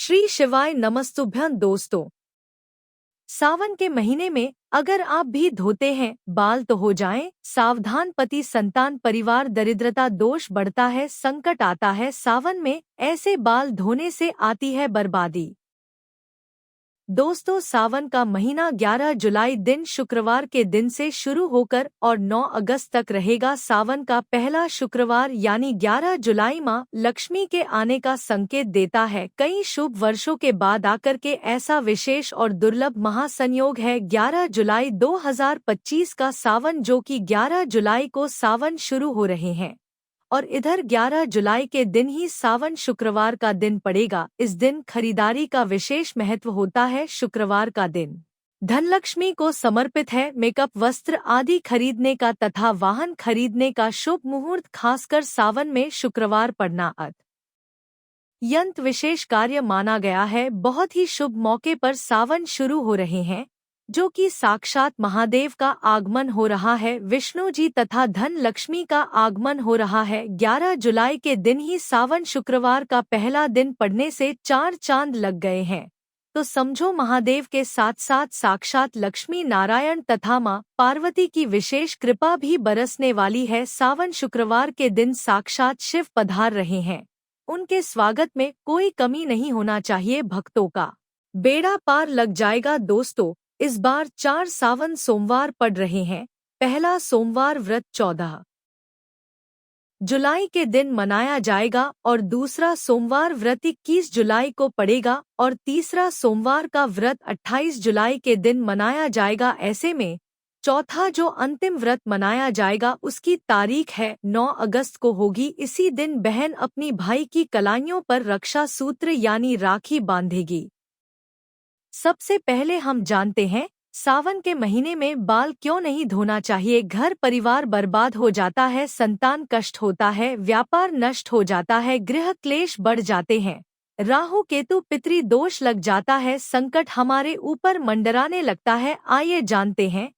श्री शिवाय नमस्तुभ्यं दोस्तों। सावन के महीने में अगर आप भी धोते हैं बाल तो हो जाएं सावधान। पति संतान परिवार दरिद्रता दोष बढ़ता है, संकट आता है। सावन में ऐसे बाल धोने से आती है बर्बादी। दोस्तों, सावन का महीना 11 जुलाई दिन शुक्रवार के दिन से शुरू होकर और 9 अगस्त तक रहेगा। सावन का पहला शुक्रवार यानी 11 जुलाई मां लक्ष्मी के आने का संकेत देता है। कई शुभ वर्षों के बाद आकर के ऐसा विशेष और दुर्लभ महासंयोग है 11 जुलाई 2025 का सावन, जो कि 11 जुलाई को सावन शुरू हो रहे हैं और इधर 11 जुलाई के दिन ही सावन शुक्रवार का दिन पड़ेगा। इस दिन खरीदारी का विशेष महत्व होता है। शुक्रवार का दिन धनलक्ष्मी को समर्पित है। मेकअप, वस्त्र आदि खरीदने का तथा वाहन खरीदने का शुभ मुहूर्त खासकर सावन में शुक्रवार पड़ना अत्यंत विशेष कार्य माना गया है। बहुत ही शुभ मौके पर सावन शुरू हो रहे हैं, जो कि साक्षात महादेव का आगमन हो रहा है, विष्णु जी तथा धन लक्ष्मी का आगमन हो रहा है। 11 जुलाई के दिन ही सावन शुक्रवार का पहला दिन पड़ने से 4 चांद लग गए हैं, तो समझो महादेव के साथ साथ साक्षात लक्ष्मी नारायण तथा मां पार्वती की विशेष कृपा भी बरसने वाली है। सावन शुक्रवार के दिन साक्षात शिव पधार रहे हैं, उनके स्वागत में कोई कमी नहीं होना चाहिए। भक्तों का बेड़ा पार लग जाएगा। दोस्तों, इस बार 4 सावन सोमवार पड़ रहे हैं। पहला सोमवार व्रत 14 जुलाई के दिन मनाया जाएगा और दूसरा सोमवार व्रत 21 जुलाई को पड़ेगा और तीसरा सोमवार का व्रत 28 जुलाई के दिन मनाया जाएगा। ऐसे में चौथा जो अंतिम व्रत मनाया जाएगा उसकी तारीख है 9 अगस्त को होगी। इसी दिन बहन अपनी भाई की कलाइयों पर रक्षा सूत्र यानी राखी बांधेगी। सबसे पहले हम जानते हैं सावन के महीने में बाल क्यों नहीं धोना चाहिए। घर परिवार बर्बाद हो जाता है, संतान कष्ट होता है, व्यापार नष्ट हो जाता है, गृह क्लेश बढ़ जाते हैं, राहु केतु पितृ दोष लग जाता है, संकट हमारे ऊपर मंडराने लगता है। आइए जानते हैं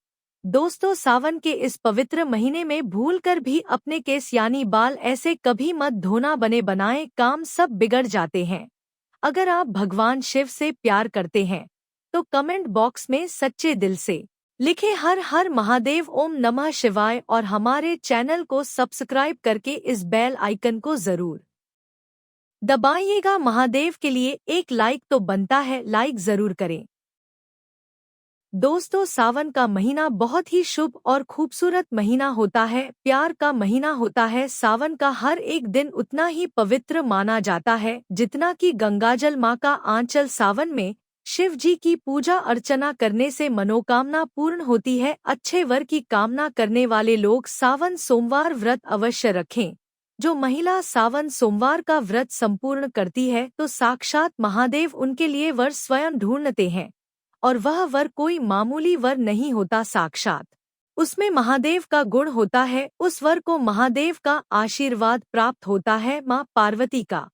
दोस्तों, सावन के इस पवित्र महीने में भूलकर भी अपने केस यानी बाल ऐसे कभी मत धोना, बने बनाए काम सब बिगड़ जाते हैं। अगर आप भगवान शिव से प्यार करते हैं तो कमेंट बॉक्स में सच्चे दिल से लिखे हर हर महादेव, ओम नमः शिवाय और हमारे चैनल को सब्सक्राइब करके इस बेल आइकन को जरूर दबाइएगा। महादेव के लिए एक लाइक तो बनता है, लाइक जरूर करें। दोस्तों, सावन का महीना बहुत ही शुभ और खूबसूरत महीना होता है, प्यार का महीना होता है। सावन का हर एक दिन उतना ही पवित्र माना जाता है जितना कि गंगाजल माँ का आंचल। सावन में शिव जी की पूजा अर्चना करने से मनोकामना पूर्ण होती है। अच्छे वर की कामना करने वाले लोग सावन सोमवार व्रत अवश्य रखें। जो महिला सावन सोमवार का व्रत संपूर्ण करती है तो साक्षात महादेव उनके लिए वर स्वयं ढूंढते हैं और वह वर कोई मामूली वर नहीं होता, साक्षात उसमें महादेव का गुण होता है। उस वर को महादेव का आशीर्वाद प्राप्त होता है, मां पार्वती का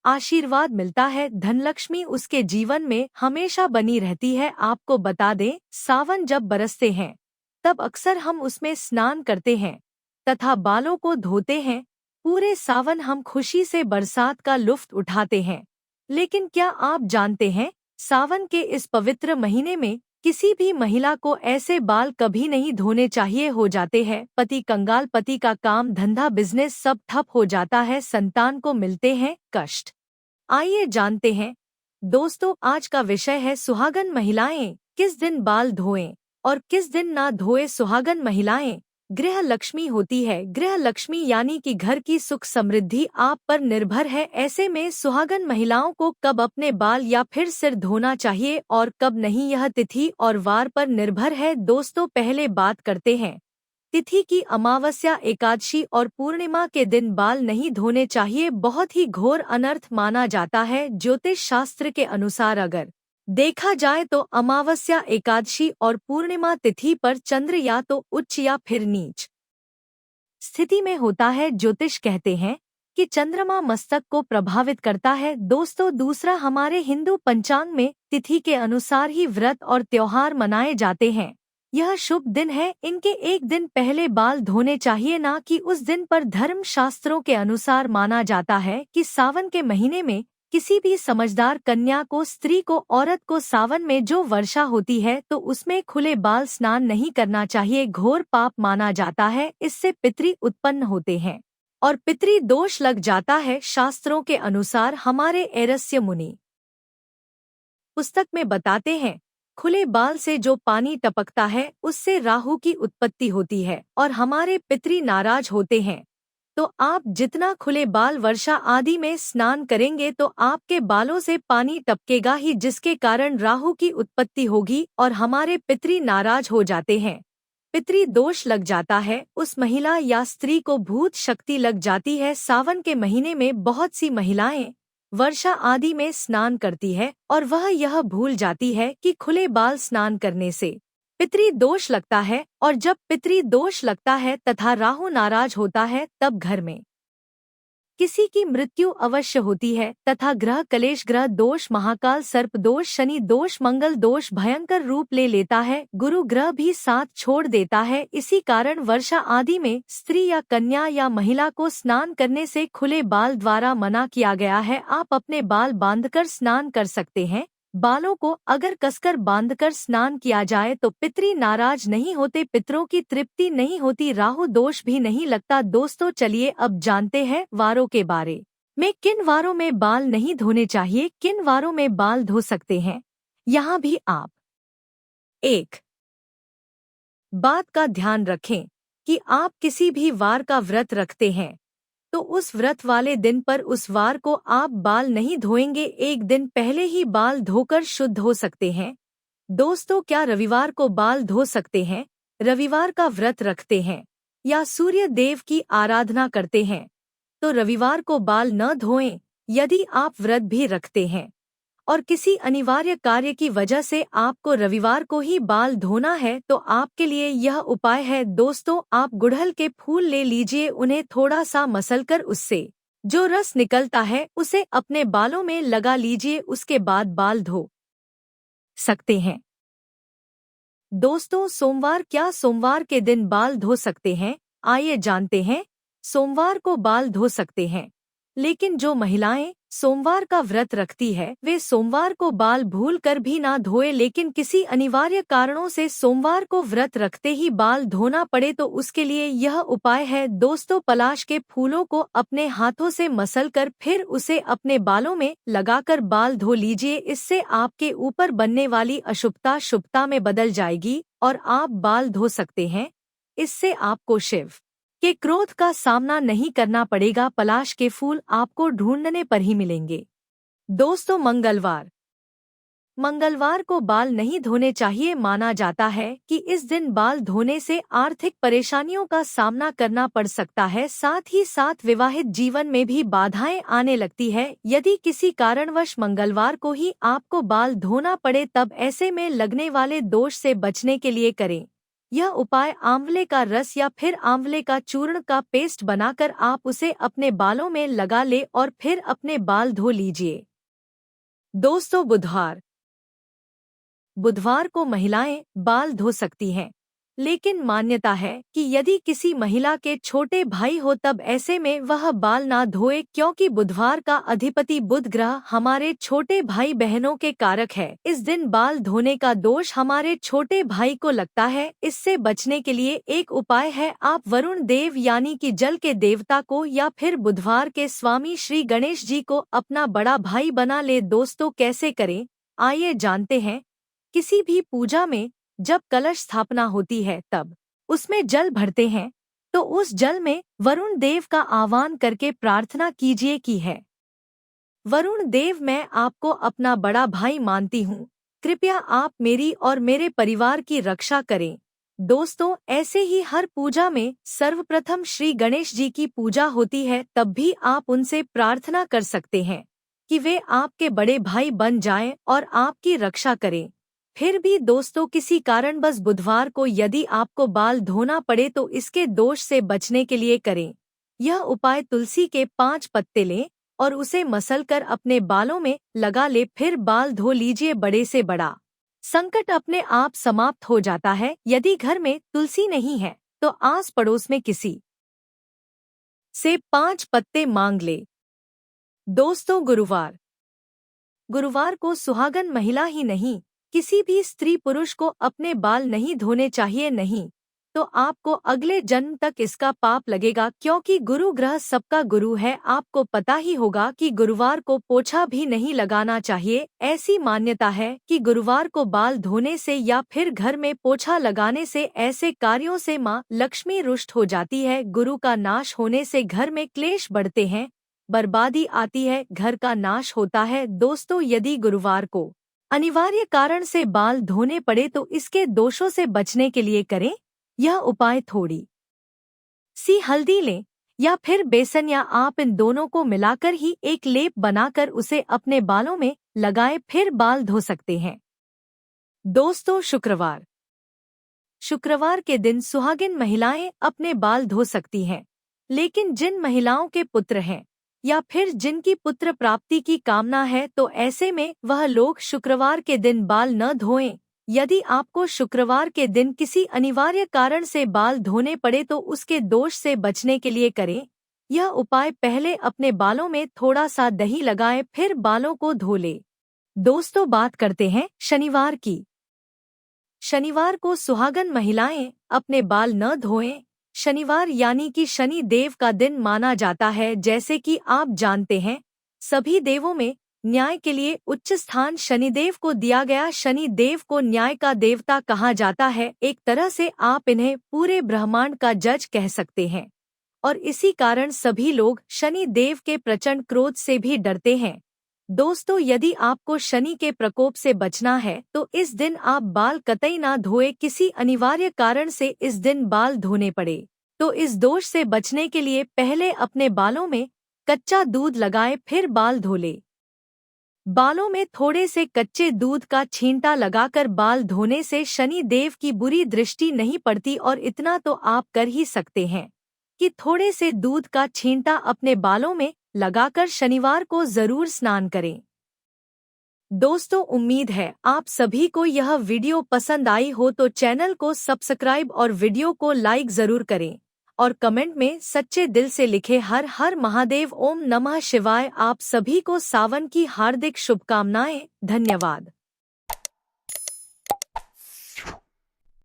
आशीर्वाद मिलता है, धनलक्ष्मी उसके जीवन में हमेशा बनी रहती है। आपको बता दें, सावन जब बरसते हैं तब अक्सर हम उसमें स्नान करते हैं तथा बालों को धोते हैं। पूरे सावन हम खुशी से बरसात का लुत्फ उठाते हैं। लेकिन क्या आप जानते हैं, सावन के इस पवित्र महीने में किसी भी महिला को ऐसे बाल कभी नहीं धोने चाहिए। हो जाते हैं पति कंगाल, पति का काम धंधा बिजनेस सब ठप हो जाता है, संतान को मिलते हैं कष्ट। आइए जानते हैं दोस्तों, आज का विषय है सुहागन महिलाएं किस दिन बाल धोएं और किस दिन ना धोएं। सुहागन महिलाएं गृह लक्ष्मी होती है। गृह लक्ष्मी यानी कि घर की सुख समृद्धि आप पर निर्भर है। ऐसे में सुहागन महिलाओं को कब अपने बाल या फिर सिर धोना चाहिए और कब नहीं, यह तिथि और वार पर निर्भर है। दोस्तों, पहले बात करते हैं तिथि की। अमावस्या, एकादशी और पूर्णिमा के दिन बाल नहीं धोने चाहिए, बहुत ही घोर अनर्थ माना जाता है। ज्योतिष शास्त्र के अनुसार अगर देखा जाए तो अमावस्या, एकादशी और पूर्णिमा तिथि पर चंद्र या तो उच्च या फिर नीच स्थिति में होता है। ज्योतिष कहते हैं कि चंद्रमा मस्तक को प्रभावित करता है। दोस्तों, दूसरा हमारे हिंदू पंचांग में तिथि के अनुसार ही व्रत और त्योहार मनाए जाते हैं। यह शुभ दिन है, इनके एक दिन पहले बाल धोने चाहिए, ना कि उस दिन पर। धर्म शास्त्रों के अनुसार माना जाता है कि सावन के महीने में किसी भी समझदार कन्या को, स्त्री को, औरत को सावन में जो वर्षा होती है तो उसमें खुले बाल स्नान नहीं करना चाहिए। घोर पाप माना जाता है, इससे पितृ उत्पन्न होते हैं और पितृ दोष लग जाता है। शास्त्रों के अनुसार हमारे ऐरस्य मुनि पुस्तक में बताते हैं, खुले बाल से जो पानी टपकता है उससे राहु की उत्पत्ति होती है और हमारे पितृ नाराज होते हैं। तो आप जितना खुले बाल वर्षा आदि में स्नान करेंगे तो आपके बालों से पानी टपकेगा ही, जिसके कारण राहु की उत्पत्ति होगी और हमारे पितृ नाराज हो जाते हैं, पितृ दोष लग जाता है। उस महिला या स्त्री को भूत शक्ति लग जाती है। सावन के महीने में बहुत सी महिलाएं वर्षा आदि में स्नान करती है और वह यह भूल जाती है कि खुले बाल स्नान करने से पितृ दोष लगता है, और जब पितृ दोष लगता है तथा राहु नाराज होता है तब घर में किसी की मृत्यु अवश्य होती है तथा ग्रह कलेश, ग्रह दोष, महाकाल सर्प दोष, शनि दोष, मंगल दोष भयंकर रूप ले लेता है। गुरु ग्रह भी साथ छोड़ देता है। इसी कारण वर्षा आदि में स्त्री या कन्या या महिला को स्नान करने से खुले बाल द्वारा मना किया गया है। आप अपने बाल बांधकर स्नान कर सकते हैं। बालों को अगर कसकर बांधकर स्नान किया जाए तो पितृ नाराज नहीं होते, पितरों की तृप्ति नहीं होती, राहु दोष भी नहीं लगता। दोस्तों चलिए अब जानते हैं वारों के बारे में। किन वारों में बाल नहीं धोने चाहिए, किन वारों में बाल धो सकते हैं, यहाँ भी आप एक बात का ध्यान रखें कि आप किसी भी वार का व्रत रखते हैं तो उस व्रत वाले दिन पर उस वार को आप बाल नहीं धोएंगे, एक दिन पहले ही बाल धोकर शुद्ध हो सकते हैं। दोस्तों क्या रविवार को बाल धो सकते हैं? रविवार का व्रत रखते हैं या सूर्य देव की आराधना करते हैं तो रविवार को बाल न धोएं। यदि आप व्रत भी रखते हैं और किसी अनिवार्य कार्य की वजह से आपको रविवार को ही बाल धोना है तो आपके लिए यह उपाय है। दोस्तों आप गुड़हल के फूल ले लीजिए, उन्हें थोड़ा सा मसलकर उससे जो रस निकलता है उसे अपने बालों में लगा लीजिए, उसके बाद बाल धो सकते हैं। दोस्तों सोमवार, क्या सोमवार के दिन बाल धो सकते हैं? आइए जानते हैं। सोमवार को बाल धो सकते हैं, लेकिन जो महिलाएं सोमवार का व्रत रखती है वे सोमवार को बाल भूल कर भी ना धोए, लेकिन किसी अनिवार्य कारणों से सोमवार को व्रत रखते ही बाल धोना पड़े तो उसके लिए यह उपाय है। दोस्तों पलाश के फूलों को अपने हाथों से मसलकर फिर उसे अपने बालों में लगाकर बाल धो लीजिए, इससे आपके ऊपर बनने वाली अशुभता शुभता में बदल जाएगी और आप बाल धो सकते हैं। इससे आपको शिव के क्रोध का सामना नहीं करना पड़ेगा। पलाश के फूल आपको ढूंढने पर ही मिलेंगे। दोस्तों मंगलवार को बाल नहीं धोने चाहिए। माना जाता है कि इस दिन बाल धोने से आर्थिक परेशानियों का सामना करना पड़ सकता है, साथ ही साथ विवाहित जीवन में भी बाधाएं आने लगती है। यदि किसी कारणवश मंगलवार को ही आपको बाल धोना पड़े तब ऐसे में लगने वाले दोष से बचने के लिए करें यह उपाय। आंवले का रस या फिर आंवले का चूर्ण का पेस्ट बनाकर आप उसे अपने बालों में लगा ले और फिर अपने बाल धो लीजिए। दोस्तों बुधवार को महिलाएं बाल धो सकती हैं, लेकिन मान्यता है कि यदि किसी महिला के छोटे भाई हो तब ऐसे में वह बाल ना धोए, क्योंकि बुधवार का अधिपति बुध ग्रह हमारे छोटे भाई बहनों के कारक है। इस दिन बाल धोने का दोष हमारे छोटे भाई को लगता है। इससे बचने के लिए एक उपाय है, आप वरुण देव यानी कि जल के देवता को या फिर बुधवार के स्वामी श्री गणेश जी को अपना बड़ा भाई बना ले। दोस्तों कैसे करें, आइए जानते हैं। किसी भी पूजा में जब कलश स्थापना होती है तब उसमें जल भरते हैं तो उस जल में वरुण देव का आह्वान करके प्रार्थना कीजिए कि है वरुण देव, मैं आपको अपना बड़ा भाई मानती हूँ, कृपया आप मेरी और मेरे परिवार की रक्षा करें। दोस्तों ऐसे ही हर पूजा में सर्वप्रथम श्री गणेश जी की पूजा होती है, तब भी आप उनसे प्रार्थना कर सकते हैं कि वे आपके बड़े भाई बन जाएं और आपकी रक्षा करें। फिर भी दोस्तों किसी कारणवश बुधवार को यदि आपको बाल धोना पड़े तो इसके दोष से बचने के लिए करें यह उपाय। तुलसी के 5 पत्ते लें और उसे मसलकर अपने बालों में लगा ले, फिर बाल धो लीजिए। बड़े से बड़ा संकट अपने आप समाप्त हो जाता है। यदि घर में तुलसी नहीं है तो आस पड़ोस में किसी से 5 पत्ते मांग ले। दोस्तों गुरुवार गुरुवार को सुहागन महिला ही नहीं, किसी भी स्त्री पुरुष को अपने बाल नहीं धोने चाहिए, नहीं तो आपको अगले जन्म तक इसका पाप लगेगा, क्योंकि गुरु ग्रह सबका गुरु है। आपको पता ही होगा कि गुरुवार को पोछा भी नहीं लगाना चाहिए। ऐसी मान्यता है कि गुरुवार को बाल धोने से या फिर घर में पोछा लगाने से ऐसे कार्यों से माँ लक्ष्मी रुष्ट हो जाती है। गुरु का नाश होने से घर में क्लेश बढ़ते हैं, बर्बादी आती है, घर का नाश होता है। दोस्तों, यदि गुरुवार को अनिवार्य कारण से बाल धोने पड़े तो इसके दोषों से बचने के लिए करें यह उपाय। थोड़ी सी हल्दी लें या फिर बेसन, या आप इन दोनों को मिलाकर ही एक लेप बनाकर उसे अपने बालों में लगाएं, फिर बाल धो सकते हैं। दोस्तों, शुक्रवार के दिन सुहागिन महिलाएं अपने बाल धो सकती हैं, लेकिन जिन महिलाओं के पुत्र हैं या फिर जिनकी पुत्र प्राप्ति की कामना है तो ऐसे में वह लोग शुक्रवार के दिन बाल न धोएं। यदि आपको शुक्रवार के दिन किसी अनिवार्य कारण से बाल धोने पड़े तो उसके दोष से बचने के लिए करें यह उपाय। पहले अपने बालों में थोड़ा सा दही लगाएं, फिर बालों को धो लें। दोस्तों, बात करते हैं शनिवार की। शनिवार को सुहागन महिलाएं अपने बाल न धोएं। शनिवार यानी कि शनि देव का दिन माना जाता है। जैसे कि आप जानते हैं, सभी देवों में न्याय के लिए उच्च स्थान शनिदेव को दिया गया। शनि देव को न्याय का देवता कहा जाता है। एक तरह से आप इन्हें पूरे ब्रह्मांड का जज कह सकते हैं, और इसी कारण सभी लोग शनि देव के प्रचंड क्रोध से भी डरते हैं। दोस्तों, यदि आपको शनि के प्रकोप से बचना है तो इस दिन आप बाल कतई ना धोए। किसी अनिवार्य कारण से इस दिन बाल धोने पड़े तो इस दोष से बचने के लिए पहले अपने बालों में कच्चा दूध लगाएं, फिर बाल धो ले। बालों में थोड़े से कच्चे दूध का छींटा लगाकर बाल धोने से शनि देव की बुरी दृष्टि नहीं पड़ती। और इतना तो आप कर ही सकते हैं कि थोड़े से दूध का छींटा अपने बालों में लगाकर शनिवार को जरूर स्नान करें। दोस्तों, उम्मीद है आप सभी को यह वीडियो पसंद आई हो तो चैनल को सब्सक्राइब और वीडियो को लाइक जरूर करें और कमेंट में सच्चे दिल से लिखे हर हर महादेव, ओम नमः शिवाय। आप सभी को सावन की हार्दिक शुभकामनाएं। धन्यवाद।